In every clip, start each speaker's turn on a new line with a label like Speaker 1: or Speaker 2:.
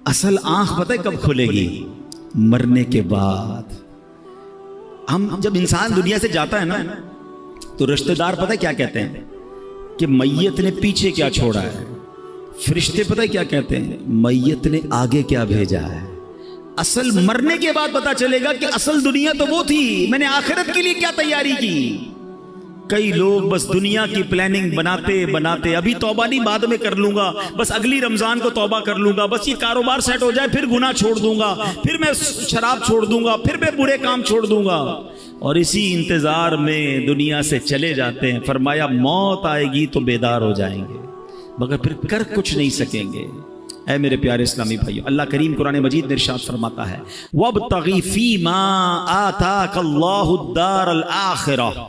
Speaker 1: असल आंख पता है कब खुलेगी? मरने के बाद। हम जब इंसान दुनिया से जाता है ना, तो रिश्तेदार पता है क्या कहते हैं कि मैयत ने पीछे क्या छोड़ा है। फरिश्ते पता है क्या कहते हैं? मैयत ने आगे क्या भेजा है। असल मरने के बाद पता चलेगा कि असल दुनिया तो वो थी, मैंने आखिरत के लिए क्या तैयारी की। कई लोग बस दुनिया की प्लानिंग बनाते बनाते, अभी तौबा नहीं बाद में कर लूंगा, बस अगली रमजान को तौबा कर लूंगा, बस ये कारोबार सेट हो जाए फिर गुनाह छोड़ दूंगा, फिर मैं शराब छोड़ दूंगा, फिर मैं बुरे काम छोड़ दूंगा, और इसी इंतजार में दुनिया से चले जाते हैं। फरमाया मौत आएगी तो बेदार हो जाएंगे, मगर फिर कर कुछ नहीं सकेंगे। ऐ मेरे प्यारे इस्लामी भाइयों, अल्लाह करीम कुरान मजीद में इरशाद फरमाता है, वब्तगी फीमा आताकल्लाहु दारल आखिरह,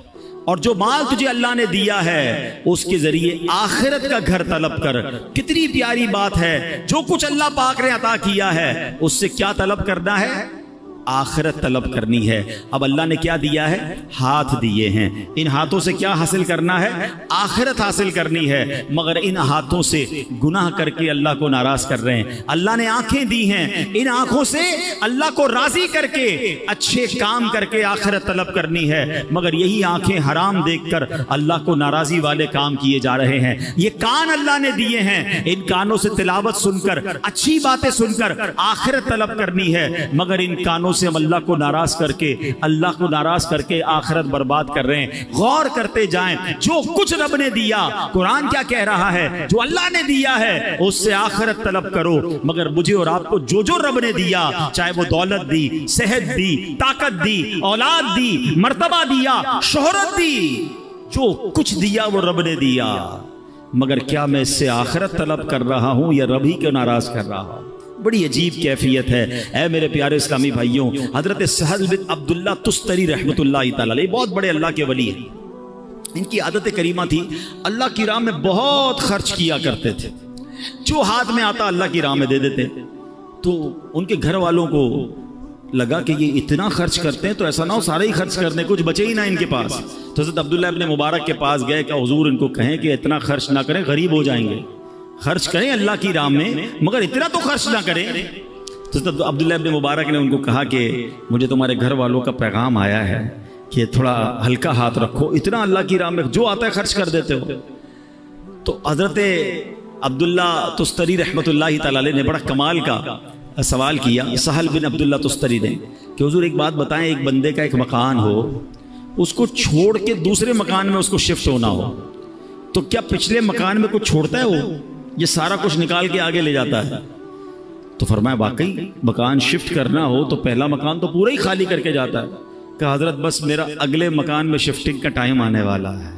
Speaker 1: और जो माल तुझे अल्लाह ने दिया है उसके जरिए आखिरत का घर तलब कर। कितनी प्यारी बात है, जो कुछ अल्लाह पाक ने अता किया है उससे क्या तलब करना है? आखिरत तलब करनी है। अब अल्लाह ने क्या दिया है? हाथ दिए हैं। इन हाथों से क्या हासिल करना है? आखिरत हासिल करनी है, मगर इन हाथों से गुनाह करके अल्लाह को नाराज कर रहे हैं। अल्लाह ने आंखें दी हैं, इन आंखों से अल्लाह को राजी करके अच्छे काम करके आखिरत तलब करनी है, मगर यही आंखें हराम देखकर अल्लाह को नाराजी वाले काम किए जा रहे हैं। ये कान अल्लाह ने दिए हैं, इन कानों से तिलावत सुनकर, अच्छी बातें सुनकर आखिरत तलब करनी है, मगर इन कानों से हम अल्लाह को नाराज करके आखिरत बर्बाद कर रहे हैं। गौर करते जाएं, जो कुछ रब ने दिया, कुरान क्या कह रहा है, जो अल्लाह ने दिया है उससे आखिरत तलब करो, मगर मुझे और आपको जो जो रब ने दिया, चाहे वो दौलत दी, सेहत दी, ताकत दी, औलाद दी, मर्तबा दिया, शोहरत दी, जो कुछ दिया वो रब ने दिया, मगर क्या मैं इससे आखिरत तलब कर रहा हूं या रब ही को नाराज कर रहा हूं? बड़ी अजीब कैफियत है। ऐ मेरे प्यारे इस्लामी भाइयों, हजरत सहल बिन अब्दुल्ला तुस्तरी रहमतुल्लाह तआला अलैह बहुत बड़े अल्लाह के वली हैं। इनकी आदत करीमा थी, अल्लाह की राह में बहुत खर्च किया करते थे। जो हाथ में आता अल्लाह की राह में दे देते। तो उनके घर वालों को लगा कि ये इतना खर्च करते हैं तो ऐसा ना हो सारे ही खर्च करने, कुछ बचे ही ना इनके पास। तो हजरत अब्दुल्ला इब्न मुबारक के पास गए कि हुजूर इनको कहें कि इतना खर्च ना करें, गरीब हो जाएंगे, खर्च करें अल्लाह की राह में, मगर इतना तो खर्च ना करें। तो तब अब्दुल्ला इब्न मुबारक ने उनको कहा कि मुझे तुम्हारे घर वालों का पैगाम आया है कि थोड़ा हल्का हाथ रखो, इतना अल्लाह की राह में जो आता है खर्च कर देते हो। तो हजरत अब्दुल्ला तुस्तरी रहमतुल्लाह तआला अलैह ने बड़ा कमाल का सवाल किया सहल बिन अब्दुल्ला तुस्तरी ने कि हुजूर एक बात बताएं, एक बंदे का एक मकान हो, उसको छोड़ के दूसरे मकान में उसको शिफ्ट होना हो, तो क्या पिछले मकान में कुछ छोड़ता है वो, ये सारा कुछ निकाल के आगे ले जाता है? तो फरमाया वाकई मकान शिफ्ट करना हो तो पहला मकान तो पूरा ही खाली करके जाता है। कहा हजरत बस मेरा अगले मकान में शिफ्टिंग का टाइम आने वाला है,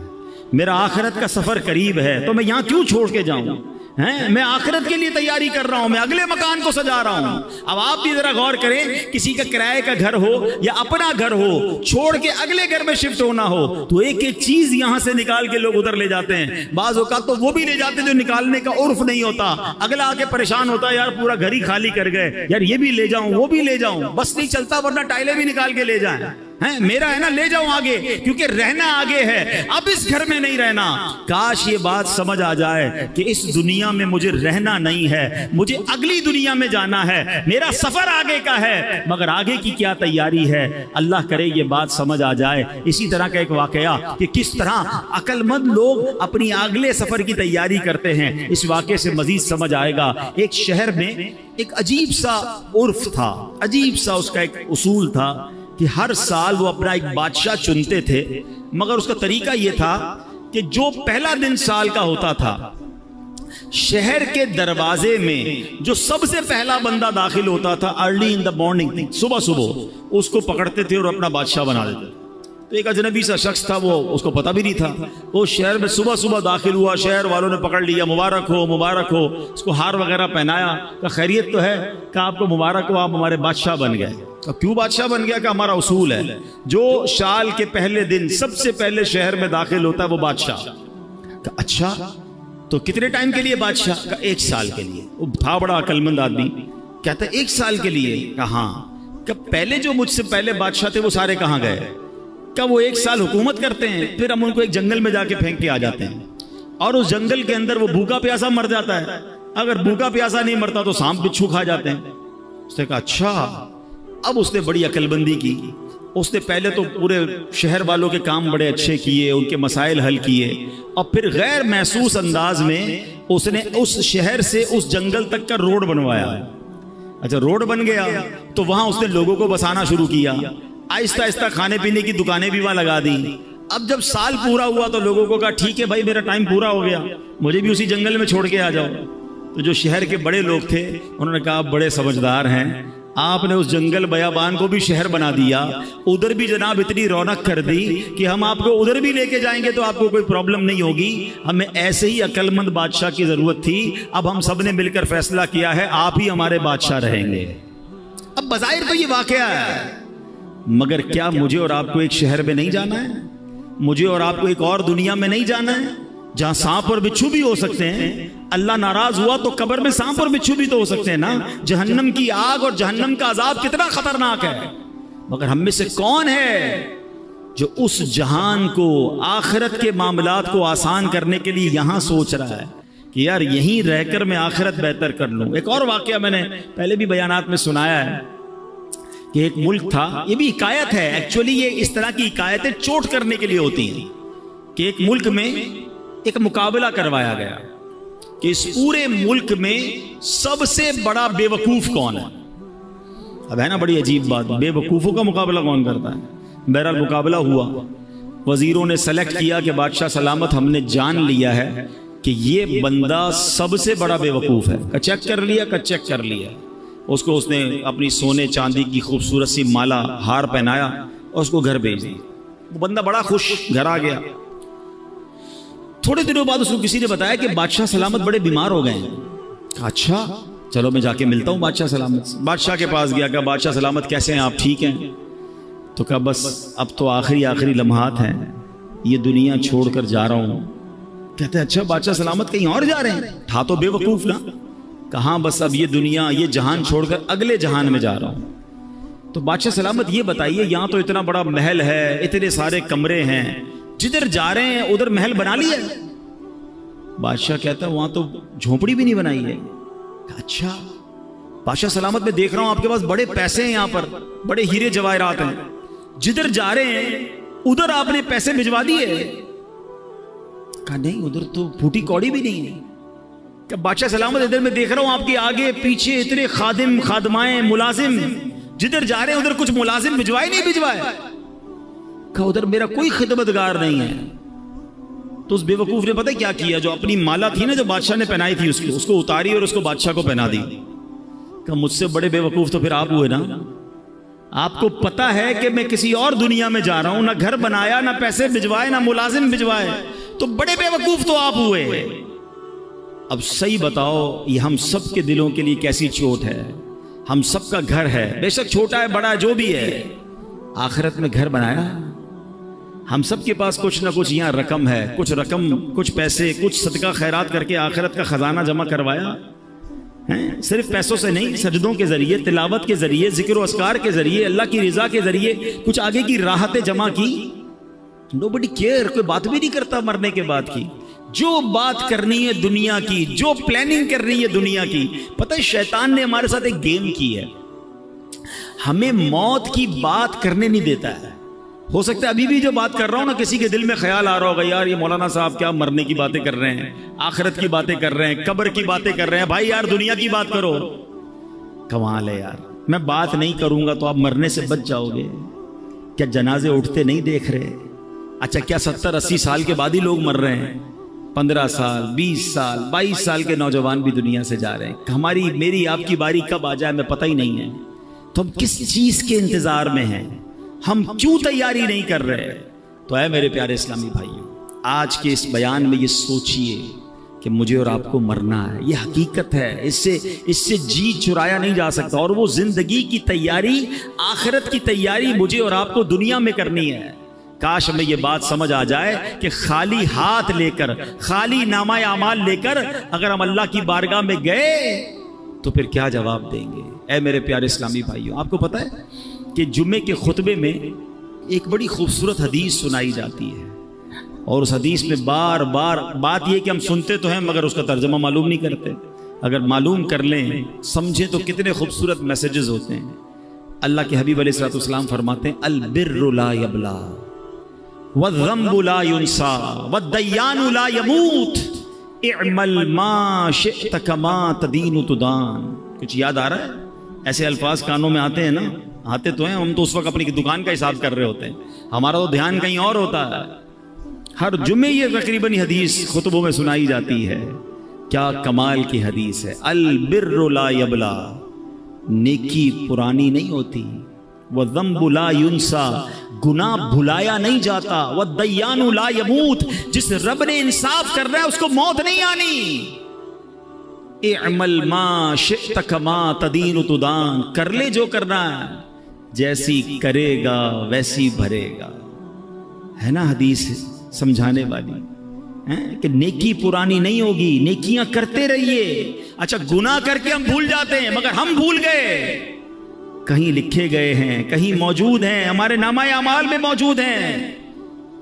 Speaker 1: मेरा आखिरत का सफर करीब है, तो मैं यहाँ क्यों छोड़ के जाऊं? मैं आखिरत के लिए तैयारी कर रहा हूं, मैं अगले मकान को सजा रहा हूं। अब आप भी जरा गौर करें, किसी का किराए का घर हो या अपना घर हो, छोड़ के अगले घर में शिफ्ट होना हो तो एक एक चीज यहां से निकाल के लोग उधर ले जाते हैं। बाज औकात तो वो भी ले जाते हैं जो निकालने का उर्फ नहीं होता। अगला आके परेशान होता है, यार पूरा घर ही खाली कर गए, यार ये भी ले जाऊं वो भी ले जाऊं, बस नहीं चलता वरना टाइलें भी निकाल के ले जाए। मेरा है ना, ले जाऊं आगे, क्योंकि रहना आगे है, अब इस घर में नहीं रहना। काश ये बात समझ आ जाए कि इस दुनिया में मुझे रहना नहीं है, मुझे अगली दुनिया में जाना है, मेरा सफर आगे का है, मगर आगे की क्या तैयारी है, अल्लाह करे ये बात समझ आ जाए। इसी तरह का एक वाकया कि किस तरह अक्लमंद लोग अपनी अगले सफर की तैयारी करते हैं, इस वाकये से मजीद समझ आएगा। एक शहर में एक अजीब सा उर्फ था, अजीब सा उसका एक उसूल था कि हर साल वो अपना एक बादशाह चुनते थे, मगर उसका तरीका यह था कि जो पहला दिन साल का होता था, शहर के दरवाजे में जो सबसे पहला बंदा दाखिल होता था अर्ली इन द मॉर्निंग, सुबह सुबह उसको पकड़ते थे और अपना बादशाह बना देते। तो एक अजनबी सा शख्स था, वो उसको पता भी नहीं था, वो शहर में सुबह सुबह दाखिल हुआ, शहर वालों ने पकड़ लिया, मुबारक हो मुबारक हो, उसको हार वगैरह पहनाया, कहा खैरियत तो है, कहा आपको मुबारक हो, आप हमारे बादशाह बन गए। अब क्यों बादशाह बन गया? कि हमारा उसूल है जो साल के पहले दिन सबसे पहले शहर में दाखिल होता है वो बादशाह। अच्छा तो कितने टाइम के लिए बादशाह? का 1 साल के लिए। वो था बड़ा अक्लमंद आदमी, कहता 1 साल के लिए? कहा पहले जो मुझसे पहले बादशाह थे वो सारे कहाँ गए? क्या वो 1 साल हुकूमत करते हैं, फिर हम उनको एक जंगल में जाके फेंक के आ जाते हैं और उस जंगल के अंदर वो भूखा प्यासा मर जाता है। अगर भूखा प्यासा नहीं मरता तो सांप बिच्छू खा जाते हैं। उसने कहा अच्छा। अब उसने बड़ी अकलबंदी की। उसने पहले तो पूरे शहर वालों के काम बड़े अच्छे किए, उनके मसाइल हल किए, और फिर गैर महसूस अंदाज में उसने उस शहर से उस जंगल तक का रोड बनवाया। अच्छा, रोड बन गया तो वहां उसने लोगों को बसाना शुरू किया। आहिस्ता आहिस्ता खाने पीने की दुकानें भी वहां लगा दी। अब जब साल पूरा हुआ तो लोगों को कहा ठीक है भाई, मेरा टाइम पूरा हो गया, मुझे भी उसी जंगल में छोड़ के आ जाओ। तो जो शहर के बड़े लोग थे उन्होंने कहा आप बड़े समझदार हैं, आपने उस जंगल बयाबान को भी शहर बना दिया, उधर भी जनाब इतनी रौनक कर दी कि हम आपको उधर भी लेके जाएंगे तो आपको कोई प्रॉब्लम नहीं होगी। हमें ऐसे ही अक्लमंद बादशाह की जरूरत थी। अब हम सब ने मिलकर फैसला किया है आप ही हमारे बादशाह रहेंगे। अब बज़ाहिर तो ये वाकया है, मगर क्या मुझे और आपको एक शहर में नहीं जाना है? मुझे और आपको एक और दुनिया में नहीं जाना है जहां सांप और बिच्छू भी हो सकते हैं? अल्लाह नाराज हुआ तो कब्र में सांप और बिच्छू भी तो हो सकते हैं ना। जहन्नम की आग और जहन्नम का अजाब कितना खतरनाक है। मगर हम में से कौन है जो उस जहान को, आखिरत के मामलात को आसान करने के लिए यहां सोच रहा है कि यार यहीं रहकर मैं आखिरत बेहतर कर लूं। एक और वाकया मैंने पहले भी बयानात में सुनाया है कि एक मुल्क था, ये भी हिकायत है एक्चुअली, ये इस तरह की हिकायतें चोट करने के लिए होती हैं कि एक मुल्क में एक मुकाबला करवाया गया कि इस पूरे मुल्क में सबसे बड़ा बेवकूफ कौन है। अब है ना बड़ी अजीब बात, बेवकूफों का मुकाबला कौन करता है। बहरहाल मुकाबला हुआ, वजीरों ने सेलेक्ट किया कि बादशाह सलामत हमने जान लिया है कि ये बंदा सबसे बड़ा बेवकूफ है। का चेक कर लिया। उसको उसने अपनी सोने चांदी की खूबसूरत सी माला हार पहनाया और उसको घर भेज दी। वो बंदा बड़ा खुश घर आ गया। थोड़े दिनों बाद उसको किसी ने बताया कि बादशाह सलामत बड़े बीमार हो गए हैं। अच्छा चलो मैं जाके मिलता हूँ बादशाह सलामत से। बादशाह के पास गया, कहा बादशाह सलामत कैसे हैं आप, ठीक हैं? तो कहा बस अब तो आखिरी लम्हात हैं, ये दुनिया छोड़कर जा रहा हूँ। कहते हैं अच्छा बादशाह सलामत कहीं और जा रहे हैं? था तो बेवकूफ ना। कहा बस अब ये दुनिया, ये जहान छोड़कर अगले जहान में जा रहा हूँ। तो बादशाह सलामत ये बताइए, यहाँ तो इतना बड़ा महल है, इतने सारे कमरे हैं, जिधर जा रहे हैं उधर महल बना लिया? बादशाह कहता है वहां तो झोपड़ी भी नहीं बनाई है। अच्छा बादशाह सलामत मैं देख रहा हूं आपके पास बड़े पैसे हैं, यहाँ पर बड़े हीरे जवाहरात हैं, जिधर जा रहे हैं उधर आपने पैसे भिजवा दिए? कहा नहीं उधर तो फूटी कौड़ी भी नहीं है। क्या बादशाह सलामत इधर मैं देख रहा हूं आपके आगे पीछे इतने खादिम खादमाएं मुलाजिम, जिधर जा रहे हैं उधर कुछ मुलाजिम भिजवाए नहीं भिजवाए? कहा उधर मेरा कोई खिदमतगार नहीं है। तो उस बेवकूफ ने पता है क्या किया, जो अपनी माला थी ना जो बादशाह ने पहनाई थी उसको उतारी और उसको बादशाह को पहना दी। कहा मुझसे बड़े बेवकूफ तो फिर आप हुए ना। आपको पता है कि मैं किसी और दुनिया में जा रहा हूं, ना घर बनाया, ना पैसे भिजवाए, ना मुलाजिम भिजवाए, तो बड़े बेवकूफ तो आप हुए। अब सही बताओ ये हम सब के दिलों के लिए कैसी चोट है। हम सबका घर है, बेशक छोटा है बड़ा जो भी है, आखिरत में घर बनाया। हम सब के पास कुछ ना कुछ यहाँ रकम है, कुछ रकम, कुछ पैसे, कुछ सदका खैरात करके आखिरत का खजाना जमा करवाया है। सिर्फ पैसों से नहीं, सजदों के जरिए, तिलावत के जरिए, जिक्र और अस्कार के जरिए, अल्लाह की रिजा के जरिए कुछ आगे की राहतें जमा की। नोबडी केयर, कोई बात भी नहीं करता मरने के बाद की। जो बात करनी है दुनिया की, जो प्लानिंग करनी है दुनिया की। पता है शैतान ने हमारे साथ एक गेम की है, हमें मौत की बात करने नहीं देता है। हो सकता है अभी भी जो बात कर रहा हूं ना, किसी के दिल में ख्याल आ रहा होगा यार ये मौलाना साहब क्या मरने की बातें कर रहे हैं, आखिरत की बातें कर रहे हैं, कब्र की बातें कर रहे हैं। भाई यार दुनिया की बात करो। कमाल है यार, मैं बात नहीं करूंगा तो आप मरने से बच जाओगे। क्या जनाजे उठते नहीं देख रहे? अच्छा क्या 70-80 साल के बाद ही लोग मर रहे हैं? 15 साल, 20 साल, 22 साल के नौजवान भी दुनिया से जा रहे हैं। हमारी, मेरी, आपकी बारी कब आ जाए हमें पता ही नहीं है। तो हम किस चीज के इंतजार में हैं? हम क्यों तैयारी नहीं कर रहे? तो है मेरे प्यारे इस्लामी भाइयों, आज के इस बयान में ये सोचिए कि मुझे और आपको मरना है, ये हकीकत है, इससे जी चुराया नहीं जा सकता। और वो जिंदगी की तैयारी, आखिरत की तैयारी मुझे और आपको दुनिया में करनी है। काश हमें ये बात समझ आ जाए कि खाली हाथ लेकर, खाली नामा अमाल लेकर अगर हम अल्लाह की बारगाह में गए तो फिर क्या जवाब देंगे। ऐ मेरे प्यारे इस्लामी भाइयों, आपको पता है कि जुम्मे के खुतबे में एक बड़ी खूबसूरत हदीस सुनाई जाती है, और उस हदीस में बार बार बात यह कि हम सुनते तो हैं मगर उसका तर्जमा मालूम नहीं करते। अगर मालूम कर लें, समझें तो कितने खूबसूरत मैसेजेस होते हैं। अल्लाह के हबीब अलैहिस्सलाम फरमाते हैं अल बिर्रु ला यबला वज़्ज़म्बु ला युनसा वद्दय्यानु ला यमूत इअमल मा शि'त कमा तदीनु तुदान। कुछ याद आ रहा है? ऐसे अल्फाज कानों में आते हैं ना, आते तो हैं, हम तो उस वक्त अपनी दुकान का हिसाब कर रहे होते हैं, हमारा तो ध्यान कहीं और होता है। हर जुमे ये तकरीबन हदीस खुतबों में सुनाई जाती है। क्या कमाल की हदीस है। अल बिर्रु ला यबला, नेकी पुरानी नहीं होती, वज़्ज़म्बु ला युनसा, गुनाह भुलाया नहीं जाता, वद्दय्यानु ला यमूत, जिस रब ने इंसाफ कर रहा है उसको मौत नहीं आनी। इअमल मा शि'त कमा तदीनु तुदान, कर ले जो करना है, जैसी करेगा वैसी भरेगा। है ना हदीस समझाने वाली है कि नेकी पुरानी नहीं होगी, नेकियां करते रहिए। अच्छा, गुनाह करके हम भूल जाते हैं, मगर हम भूल गए, कहीं लिखे गए हैं, कहीं मौजूद हैं, हमारे नामा अमाल में मौजूद हैं।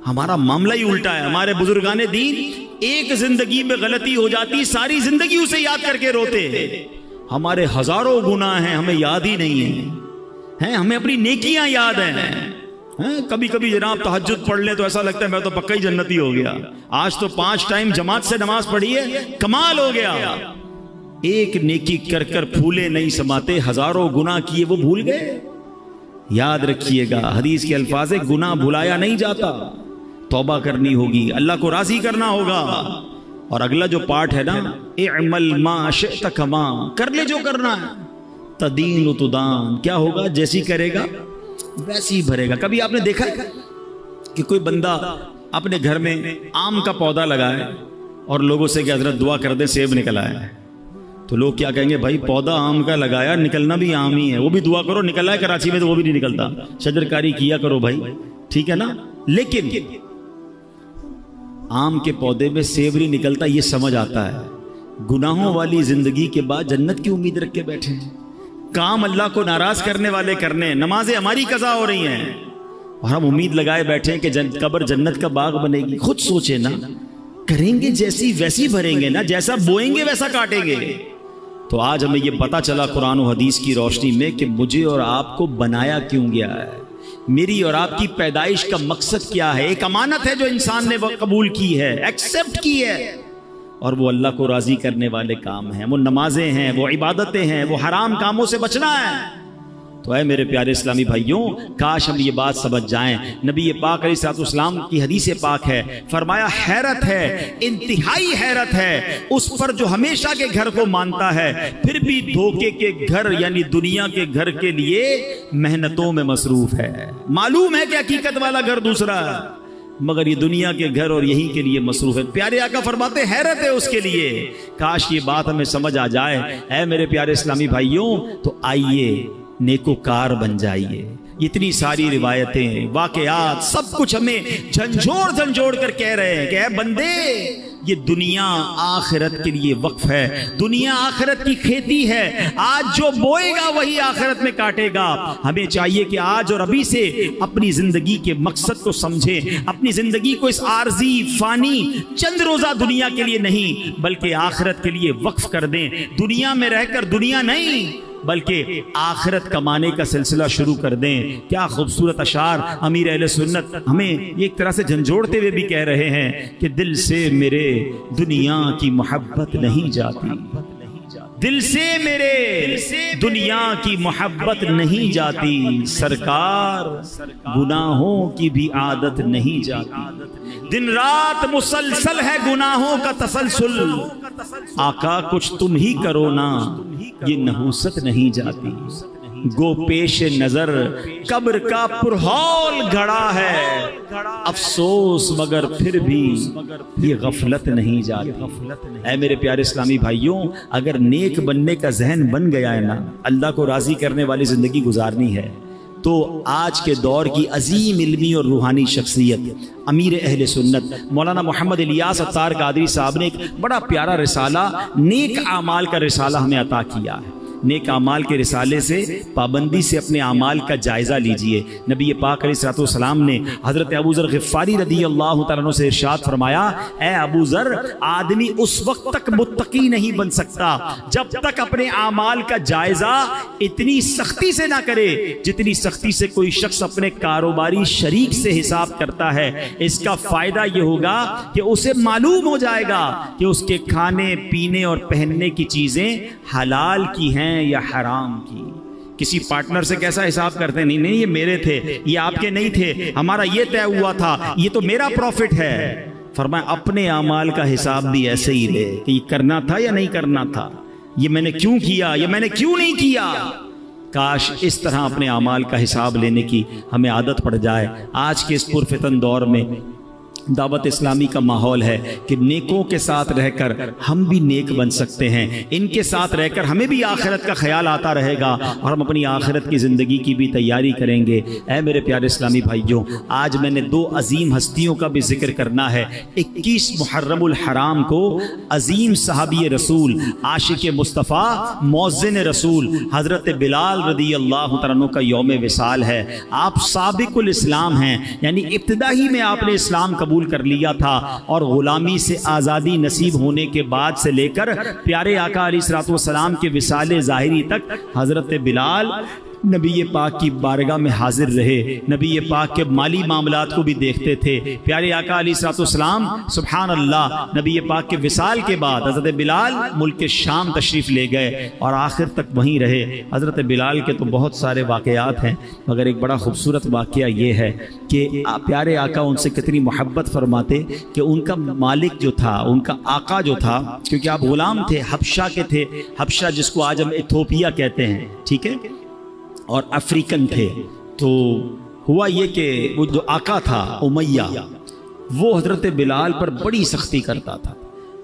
Speaker 1: हमारा मामला ही उल्टा है। हमारे बुजुर्गाने दीन एक जिंदगी में गलती हो जाती, सारी जिंदगी उसे याद करके रोते। हमारे हजारों गुनाह हैं, हमें याद ही नहीं है, हमें अपनी नेकियां याद हैं। कभी कभी जनाब तहज्जुद पढ़ ले तो ऐसा लगता है मैं तो पक्का ही जन्नती हो गया, आज तो 5 टाइम जमात से नमाज पढ़ी है, कमाल हो गया। एक नेकी कर कर फूले नहीं समाते, हजारों गुनाह किए वो भूल गए। याद रखिएगा हदीस के अल्फाज है, गुनाह भुलाया नहीं जाता, तौबा करनी होगी, अल्लाह को राजी करना होगा। और अगला जो पार्ट है ना, इअमल मा शि'त कमा, कर ले जो करना है, तदीनु तुदान, क्या होगा, जैसी करेगा वैसी ही भरेगा। कभी आपने देखा है कि कोई बंदा अपने घर में आम का पौधा लगाए और लोगों से कि हजरत दुआ कर दे सेब निकल आया है, तो लोग क्या कहेंगे, भाई पौधा आम का लगाया, निकलना भी आम ही है, वो भी दुआ करो, निकला है कराची में तो वो भी नहीं निकलता, शजरकारी किया करो भाई, ठीक है ना। लेकिन आम के पौधे में सेब नहीं निकलता, ये समझ आता है। गुनाहों वाली जिंदगी के बाद जन्नत की उम्मीद रख के बैठे हैं, काम अल्लाह को नाराज करने वाले करने, नमाजें हमारी कज़ा हो रही हैं और हम उम्मीद लगाए बैठे हैं कि कब्र जन्नत का बाग बनेगी। खुद सोचे ना, करेंगे जैसी वैसी भरेंगे ना, जैसा बोएंगे वैसा काटेंगे। तो आज हमें यह पता चला कुरान और हदीस की रोशनी में कि मुझे और आपको बनाया क्यों गया है, मेरी और आपकी पैदाइश का मकसद क्या है। एक अमानत है जो इंसान ने कबूल की है, एक्सेप्ट की है, और वो अल्लाह को राजी करने वाले काम हैं, वो नमाजें हैं, वो इबादतें हैं, वो हराम कामों से बचना है। तो है मेरे प्यारे इस्लामी भाइयों, काश हम ये बात समझ जाएं। नबी पाक अलैहिस्सलाम की हदीस पाक है, फरमाया हैरत है, इंतहाई हैरत है उस पर जो हमेशा के घर को मानता है, फिर भी धोखे के घर यानी दुनिया के घर के लिए मेहनतों में मसरूफ है। मालूम है कि हकीकत वाला घर दूसरा है, मगर ये दुनिया के घर और यहीं के लिए मसरूफ है। प्यारे आका फरमाते हैरत है उसके लिए। काश ये बात हमें समझ आ जाए। ऐ मेरे प्यारे इस्लामी भाइयों, तो आइए नेकोकार बन जाइए। इतनी सारी रिवायतें, वाकयात, सब कुछ हमें झंझोड़ झंझोड़ कर कह रहे हैं कि ऐ बंदे, ये दुनिया आखिरत के लिए वक्फ है, दुनिया आखिरत की खेती है, आज जो बोएगा वही आखिरत में काटेगा। हमें चाहिए कि आज और अभी से अपनी जिंदगी के मकसद को समझें, अपनी जिंदगी को इस आर्जी फानी चंद रोजा दुनिया के लिए नहीं बल्कि आखिरत के लिए वक्फ कर दें। दुनिया में रहकर दुनिया नहीं बल्कि आखिरत कमाने का सिलसिला शुरू कर दें। क्या खूबसूरत अशार अमीर अहले सुन्नत हमें एक तरह से झंझोड़ते हुए भी कह रहे हैं कि दिल से मेरे दुनिया की मोहब्बत नहीं जाती, दिल से मेरे दुनिया की मोहब्बत नहीं जाती, सरकार गुनाहों की भी आदत नहीं जाती, दिन रात मुसलसल है गुनाहों का तसलसल, आका कुछ तुम ही करो ना, ये नहुसत नहीं जाती, गो पेश नजर कब्र का पुरहौल घड़ा है, अफसोस मगर फिर भी ये गफलत नहीं जाती। ऐ मेरे प्यारे इस्लामी भाइयों, अगर नेक बनने का जहन बन गया है ना, अल्लाह को राजी करने वाली जिंदगी गुजारनी है, तो आज के दौर की अजीम इल्मी और रूहानी शख्सियत अमीर अहले सुन्नत मौलाना मोहम्मद इलियास अत्तार कादरी साहब ने एक बड़ा प्यारा रिसाला, नेक आमाल का रिसाला हमें अता किया है। नेक आमाल के रिसाले से पाबंदी से अपने आमाल का जायज़ा लीजिए। नबी पाक अलैहिस्सलाम ने हज़रत अबू ज़र ग़िफ़ारी रज़ी अल्लाह तआला अन्हु से इरशाद फरमाया, ए अबू ज़र, आदमी उस वक्त तक मुत्तकी नहीं बन सकता जब तक अपने आमाल का जायज़ा इतनी सख्ती से ना करे जितनी सख्ती से कोई शख्स अपने कारोबारी शरीक से हिसाब करता है। इसका फायदा यह होगा कि उसे मालूम हो जाएगा कि उसके खाने पीने और पहनने की चीजें हलाल की हैं या हराम की। किसी पार्टनर से कैसा हिसाब करते हैं, नहीं नहीं ये मेरे थे, ये आपके नहीं थे, हमारा ये तय हुआ था, ये तो मेरा प्रॉफिट है। फरमाया अपने आमाल का हिसाब भी ऐसे ही ले कि ये करना था या नहीं करना था, ये मैंने क्यों किया, ये मैंने क्यों नहीं किया। काश इस तरह अपने आमाल का हिसाब लेने की हमें आदत पड़ जाए। आज के इस पुरफितन दौर में दावत इस्लामी का माहौल है कि नेकों के साथ रहकर हम भी नेक बन सकते हैं, इनके साथ रहकर हमें भी आखिरत का ख्याल आता रहेगा और हम अपनी आखिरत की ज़िंदगी की भी तैयारी करेंगे। ऐ मेरे प्यारे इस्लामी भाइयों, आज मैंने दो अजीम हस्तियों का भी जिक्र करना है। 21 मुहर्रमुल हराम को अजीम सहाबी रसूल, आशिक मुस्तफ़ा, मौज़िन रसूल हज़रत बिलाल रज़ी अल्लाह तआला अन्हु का यौम विसाल है। आप साबिकुल इस्लाम हैं, यानी इब्तिदा ही में आपने इस्लाम कबूल कर लिया था और गुलामी से आज़ादी नसीब होने के बाद से लेकर प्यारे आका अलैहिस्सलातु वस्सलाम के विसाले ज़ाहिरी तक हज़रत बिलाल नबी पाक की बारगाह में हाजिर रहे। नबी पाक के माली मामलात को भी देखते थे। प्यारे आका अलैहिस्सलातु वस्सलाम सुभान अल्लाह, नबी पाक के विसाल के बाद हज़रत बिलाल मुल्क शाम तशरीफ़ ले गए और आखिर तक वहीं रहे। हज़रत बिलाल के तो बहुत सारे वाक़यात हैं, मगर एक बड़ा खूबसूरत वाक़या ये है कि प्यारे आका उनसे कितनी मोहब्बत फरमाते कि उनका मालिक जो था, उनका आका जो था, क्योंकि आप गुलाम थे, हबशा के थे, हबशा जिसको आज हम इथोपिया कहते हैं, ठीक है, और अफ्रीकन थे। तो हुआ ये कि वो जो आका था उमैया, वो हज़रत बिलाल पर बड़ी सख्ती करता था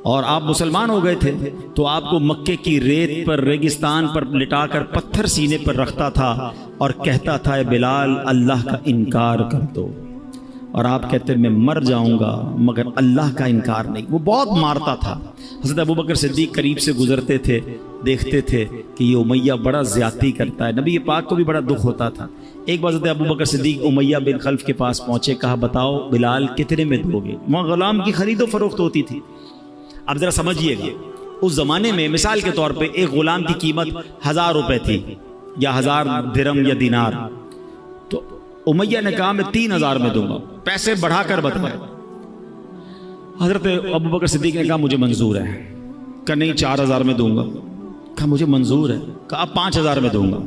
Speaker 1: और आप मुसलमान हो गए थे तो आपको मक्के की रेत पर, रेगिस्तान पर लिटाकर पत्थर सीने पर रखता था और कहता था, बिलाल अल्लाह का इनकार कर दो, और आप कहते मैं मर जाऊंगा मगर अल्लाह का इनकार नहीं। वो बहुत मारता था। हज़रत अबू बकर सिद्दीक करीब से गुजरते थे, देखते थे कि ये उमैया बड़ा ज़्यादती करता है। नबी पाक को भी बड़ा दुख होता था। एक बार हज़रत अबू बकर सिद्दीक उमैया बिन खल्फ के पास पहुंचे, कहा बताओ बिलाल कितने में दोगे। वहाँ गुलाम की खरीदो फरोख्त होती थी। अब ज़रा समझिएगा, उस ज़माने में मिसाल के तौर पर एक ग़ुलाम की कीमत 1000 रुपये थी या 1000 दिरहम या दिनार। तो उमैया ने कहा मैं 3000 में दूंगा, पैसे बढ़ाकर बताए। हज़रत अबू बकर सिद्दीक ने कहा मुझे मंजूर है। कहा नहीं 4000 में दूंगा। कहा मुझे मंजूर है। कहा 5000 में दूंगा।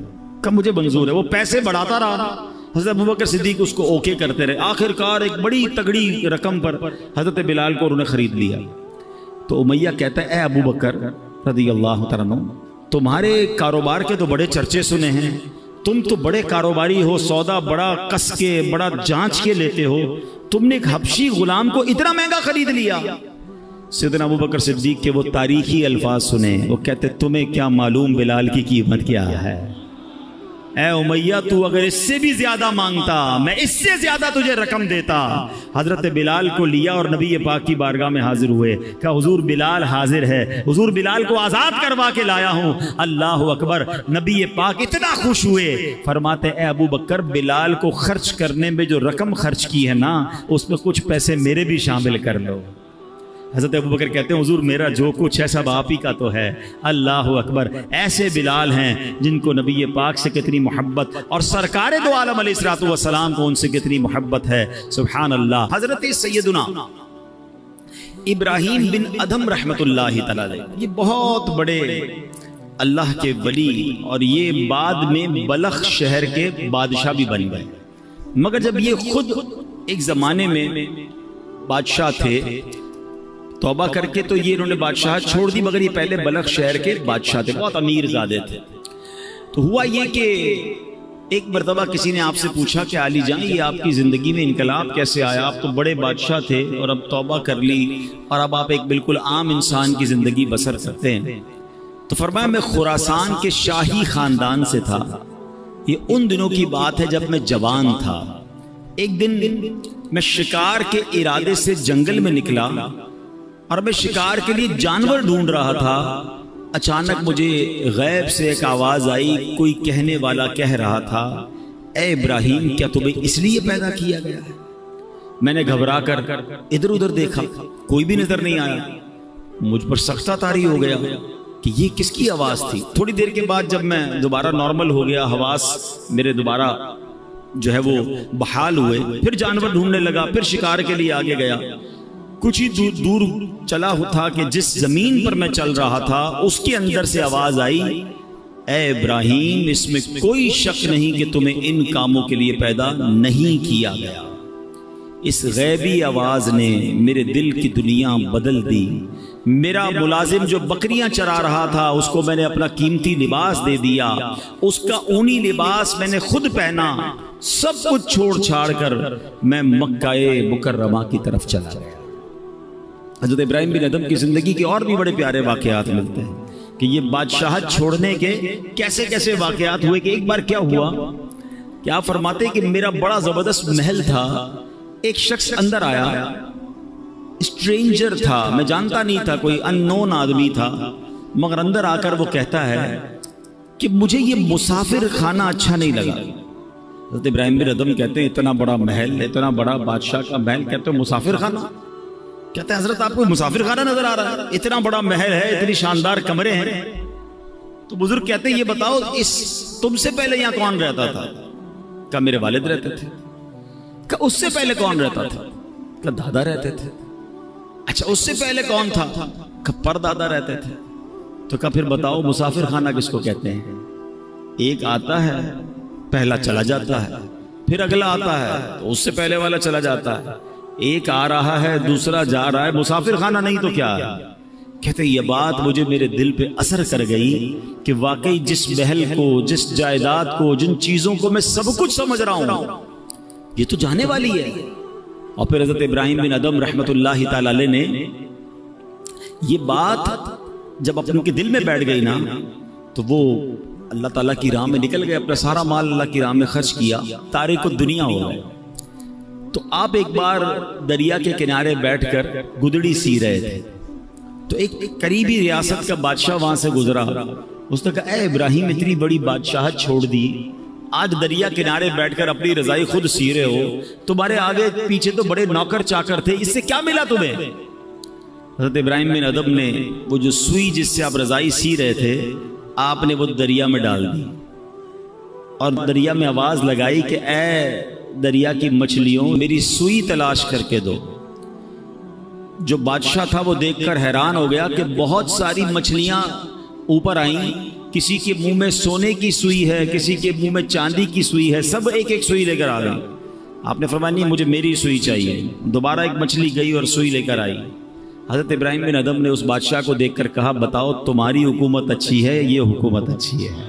Speaker 1: कहा मुझे मंजूर है। वो पैसे बढ़ाता रहा। हज़रत अबू बकर सिद्दीक उसको ओके करते रहे। आखिरकार एक बड़ी तगड़ी रकम पर हज़रत बिलाल को उन्होंने ख़रीद लिया। तो उमैया कहता है, ए अबू बकर रज़ी अल्लाह तआला अन्हु, तुम्हारे कारोबार के तो बड़े चर्चे सुने हैं, तुम तो बड़े कारोबारी हो, सौदा बड़ा कस के, बड़ा जांच के लेते हो, तुमने एक हबशी गुलाम को इतना महंगा खरीद लिया। सैयदना अबू बकर सिद्दीक के वो तारीखी अल्फाज सुने। वो कहते तुम्हें क्या मालूम बिलाल की कीमत क्या है। ऐ उमैया, तू अगर इससे भी ज्यादा मांगता मैं इससे ज्यादा तुझे रकम देता। हजरत बिलाल को लिया और नबी पाक की बारगाह में हाजिर हुए। क्या हुजूर बिलाल हाजिर है, हुजूर बिलाल को आजाद करवा के लाया हूं। अल्लाह अकबर। नबी पाक इतना खुश हुए, फरमाते ए अबू बकर, बिलाल को खर्च करने में जो रकम खर्च की है ना, उसमें कुछ पैसे मेरे भी शामिल कर लो। हज़रत अबू बकर कहते हैं हुजूर मेरा जो कुछ है सब आप ही का तो है। अल्लाह अकबर। ऐसे बिलाल हैं जिनको नबी पाक से कितनी मोहब्बत और सरकार दो आलम अलैहिस्सलातु वस्सलाम को उनसे कितनी मोहब्बत है। सुभान अल्लाह। हज़रत सैयदुना इब्राहीम बिन अदम रहमतुल्लाहि तआला अलैह, ये बहुत बड़े अल्लाह के वली और ये बाद में बलख शहर के बादशाह भी बन गए। मगर जब ये खुद एक ज़माने में बादशाह थे, तौबा करके तो ये इन्होंने बादशाह छोड़ दी, मगर ये पहले बलख शहर के बादशाह थे, बहुत अमीर ज़ादे थे। तो हुआ ये कि एक मरतबा किसी ने आपसे पूछा कि आली जान, ये आपकी ज़िंदगी में इनकलाब कैसे आया, आप तो बड़े बादशाह थे और अब तौबा कर ली और अब आप एक बिल्कुल आम इंसान की ज़िंदगी बसर करते हैं। तो फरमाया मैं खुरासान के शाही ख़ानदान से था। ये उन दिनों की बात है जब मैं जवान था। एक दिन मैं शिकार के इरादे से जंगल में निकला और मैं शिकार के लिए जानवर ढूंढ रहा था अचानक मुझे गैब से एक आवाज़ आई, कोई कहने वाला कह रहा था, ए इब्राहिम, क्या तुम्हें इसलिए पैदा किया गया है? मैंने घबरा कर इधर उधर देखा, कोई भी नजर नहीं आया। मुझ पर सख्ता तारी हो गया कि ये किसकी आवाज़ थी। थोड़ी देर के बाद जब मैं दोबारा नॉर्मल हो गया, हवास मेरे दोबारा जो है वो बहाल हुए, फिर जानवर ढूंढने लगा, फिर शिकार के लिए आगे गया। कुछ ही दूर चला था कि जिस जमीन पर मैं चल रहा था उसके अंदर से आवाज आई, ए इब्राहिम, इसमें कोई शक नहीं कि तुम्हें इन कामों के लिए पैदा नहीं किया गया। इस गैबी आवाज ने मेरे दिल की दुनिया बदल दी। मेरा मुलाजिम जो बकरियां चरा रहा था उसको मैंने अपना कीमती लिबास दे दिया, उसका ऊनी लिबास मैंने खुद पहना, सब कुछ छोड़ छाड़ कर मैं मक्का-ए मुकर्रमा की तरफ चला गया। हज़रत इब्राहिम बिन अदम की जिंदगी के और भी बड़े प्यारे वाकयात मिलते हैं कि ये बादशाहत छोड़ने के कैसे कैसे वाकयात हुए। कि एक बार क्या हुआ, क्या फरमाते कि मेरा बड़ा जबरदस्त महल था, एक शख्स अंदर आया, स्ट्रेंजर था, मैं जानता नहीं था, कोई अननोन आदमी था, मगर अंदर आकर वो कहता है कि मुझे ये मुसाफिर खाना अच्छा नहीं लगा। हज़रत इब्राहिम बिन अदम कहते हैं, इतना बड़ा महल, इतना बड़ा बादशाह का महल, कहते हो मुसाफिर खाना? कहते हैं हजरत आपको मुसाफिर खाना नजर आ रहा है? इतना बड़ा महल है, इतनी शानदार कमरे हैं। तो बुजुर्ग कहते हैं, ये बताओ इस तुमसे पहले यहाँ कौन रहता था? क्या मेरे वालिद रहते थे? क्या उससे पहले कौन रहता था? क्या दादा रहते थे? अच्छा, उससे पहले कौन था? क्या परदादा रहते थे? तो क्या फिर बताओ मुसाफिर खाना किसको कहते हैं? एक आता है, पहला चला जाता है, फिर अगला आता है, तो उससे पहले वाला चला जाता है, एक आ रहा है, दूसरा जा रहा है, मुसाफिर खाना नहीं तो क्या है? कहते ये बात मुझे मेरे दिल पे असर कर गई कि वाकई जिस महल को, जिस जायदाद को, जिन चीजों को मैं सब कुछ समझ रहा हूं, ये तो जाने वाली है। और फिर हज़रत इब्राहिम बिन अदम रहमतुल्लाहि तआला अलैह ने ये बात जब अपने के दिल में बैठ गई ना, तो वो अल्लाह ताला की राह में निकल गए, अपना सारा माल अल्लाह की राह में खर्च किया, तारिक दुनिया हो गए। तो आप एक बार दरिया के किनारे बैठकर गुदड़ी सी रहे थे, तो एक करीबी रियासत का बादशाह वहां से गुजरा। उसने कहा, ए इब्राहिम, इतनी बड़ी बादशाहत छोड़ दी, आज दरिया किनारे बैठकर अपनी रजाई खुद सी रहे हो, तुम्हारे आगे पीछे तो बड़े नौकर चाकर थे, इससे क्या मिला तुम्हें? हज़रत इब्राहिम बिन अदम ने वो जो सुई जिससे आप रजाई सी रहे थे, आपने वो दरिया में डाल दी और दरिया में आवाज लगाई कि ए दरिया की मछलियों, मेरी सुई तलाश करके दो। जो बादशाह था वो देखकर हैरान हो गया कि बहुत सारी मछलियां ऊपर आई, किसी के मुंह में सोने की सुई है, किसी के मुंह में चांदी की सुई है, सब एक एक सुई लेकर आ गई। आपने फरमाया नहीं, मुझे मेरी सुई चाहिए। दोबारा एक मछली गई और सुई लेकर आई। हज़रत इब्राहिम बिन अदम ने उस बादशाह को देखकर कहा, बताओ तुम्हारी हुकूमत अच्छी है, ये हुकूमत अच्छी है?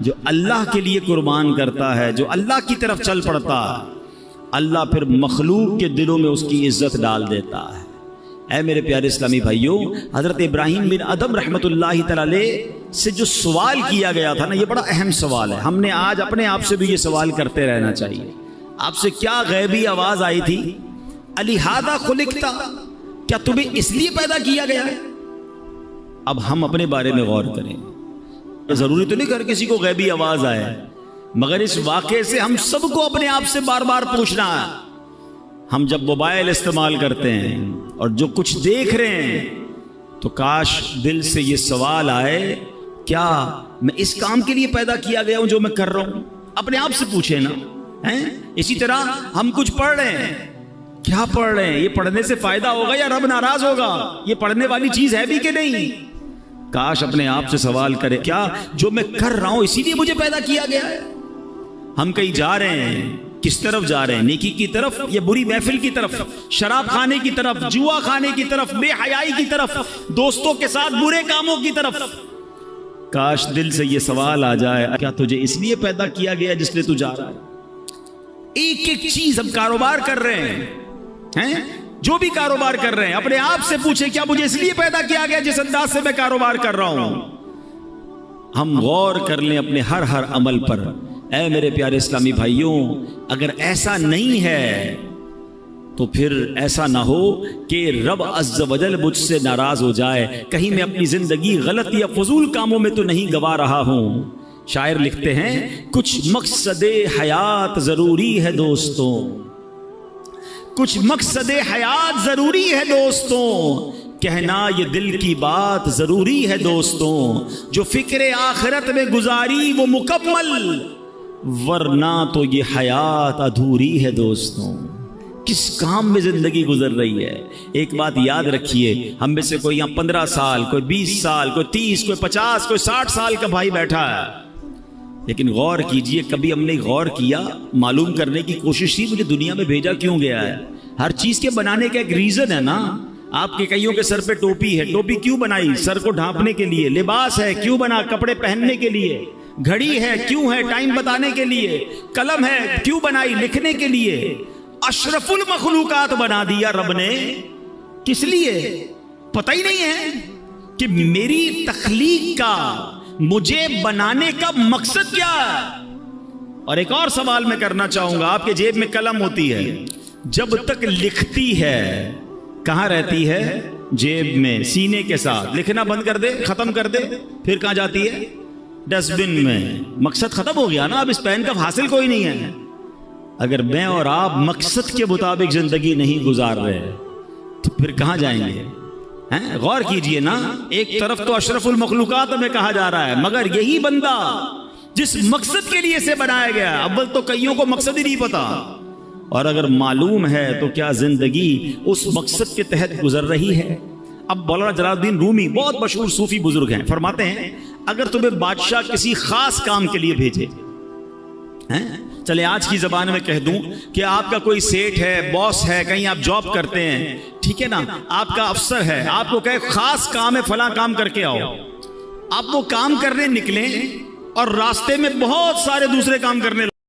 Speaker 1: जो अल्लाह के लिए कुर्बान करता है, जो अल्लाह की तरफ चल पड़ता, अल्लाह फिर मखलूक के दिलों में उसकी इज्जत डाल देता है। ऐ मेरे प्यारे इस्लामी भाइयों, हज़रत इब्राहिम बिन अदम रहमतुल्लाहि तआला अलैह से जो सवाल किया गया था ना, ये बड़ा अहम सवाल है। हमने आज अपने आप से भी ये सवाल करते रहना चाहिए। आपसे क्या गैबी आवाज आई थी? अलिहादा खुलिकता, क्या तुम्हें इसलिए पैदा किया गया है? अब हम अपने बारे में गौर करें। जरूरी तो नहीं हर किसी को गैबी आवाज आए, मगर इस वाक़े से हम सबको अपने आप से बार बार पूछना है। हम जब मोबाइल इस्तेमाल करते हैं और जो कुछ देख रहे हैं, तो काश दिल से ये सवाल आए, क्या मैं इस काम के लिए पैदा किया गया हूं जो मैं कर रहा हूं? अपने आप से पूछे ना, हैं? इसी तरह हम कुछ पढ़ रहे हैं, क्या पढ़ रहे हैं? ये पढ़ने से फायदा होगा या रब नाराज होगा? ये पढ़ने वाली चीज है भी कि नहीं? काश अपने आप से सवाल करें, क्या जो मैं कर रहा हूं इसीलिए मुझे पैदा किया गया है? हम कहीं जा रहे हैं, किस तरफ जा रहे हैं? नेकी की तरफ या बुरी महफिल की तरफ? शराब खाने की तरफ, जुआ खाने की तरफ, बेहयाई की तरफ, दोस्तों के साथ बुरे कामों की तरफ? काश दिल से ये सवाल आ जाए, क्या तुझे इसलिए पैदा किया गया जिसलिए तू जा रहा है? एक एक चीज हम कारोबार कर रहे हैं, जो भी कारोबार कर रहे हैं, अपने आप से पूछे, क्या मुझे इसलिए पैदा किया गया जिस अंदाज से मैं कारोबार कर रहा हूं? हम गौर कर लें अपने हर हर अमल पर। ऐ मेरे प्यारे इस्लामी भाइयों, अगर ऐसा नहीं है तो फिर ऐसा ना हो कि रब अज़्ज़ वजल मुझसे नाराज हो जाए, कहीं मैं अपनी जिंदगी गलत या फजूल कामों में तो नहीं गवा रहा हूं। शायर लिखते हैं, कुछ मकसदे हयात जरूरी है दोस्तों, कुछ मकसदे हयात जरूरी है दोस्तों, कहना ये दिल की बात जरूरी है दोस्तों, जो फिक्र आखिरत में गुजारी वो मुकम्मल, वरना तो ये हयात अधूरी है दोस्तों। किस काम में जिंदगी गुजर रही है। एक बात याद रखिए, हम में से कोई यहाँ 15 साल, कोई 20 साल, कोई 30, कोई 50, कोई 60 साल का भाई बैठा है, लेकिन गौर कीजिए, कभी हमने गौर किया, मालूम करने की कोशिश की मुझे दुनिया में भेजा क्यों गया है। हर चीज के बनाने का एक रीजन है ना। आपके कईयों के सर पे टोपी है, टोपी क्यों बनाई? सर को ढांपने के लिए। लिबास है, क्यों बना? कपड़े पहनने के लिए। घड़ी है, क्यों है? टाइम बताने के लिए। कलम है, क्यों बनाई? लिखने के लिए। अशरफुल मखलूकात बना दिया रब ने, किस लिए? पता ही नहीं है कि मेरी तख्लीक का, मुझे बनाने का मकसद क्या है। और एक और सवाल मैं करना चाहूंगा, आपके जेब में कलम होती है, जब तक लिखती है कहां रहती है? जेब में, सीने के साथ। लिखना बंद कर दे, खत्म कर दे, फिर कहां जाती है? डस्टबिन में। मकसद खत्म हो गया ना, अब इस पेन का हासिल कोई नहीं है। अगर मैं और आप मकसद के मुताबिक जिंदगी नहीं गुजार रहे तो फिर कहां जाएंगे? हैं? गौर कीजिए ना, एक तरफ तो अशरफुल मखलूकात में कहा जा रहा है, मगर यही बंदा जिस मकसद के लिए से बनाया गया, अव्वल तो कईयों को मकसद ही नहीं पता, और अगर मालूम है तो क्या जिंदगी उस मकसद के तहत गुजर रही है? अब मौलाना जलालुद्दीन रूमी बहुत मशहूर सूफी बुजुर्ग हैं, फरमाते हैं, अगर तुम्हें बादशाह किसी खास काम के लिए भेजे, हैं? चले आज की जबान में कह दूं कि आपका कोई सेठ है, बॉस है, कहीं आप जॉब करते हैं, ठीक है ना, आपका अफसर है, आपको कहे खास काम है, फला काम करके आओ। आप वो काम करने निकले और रास्ते में बहुत सारे दूसरे काम करने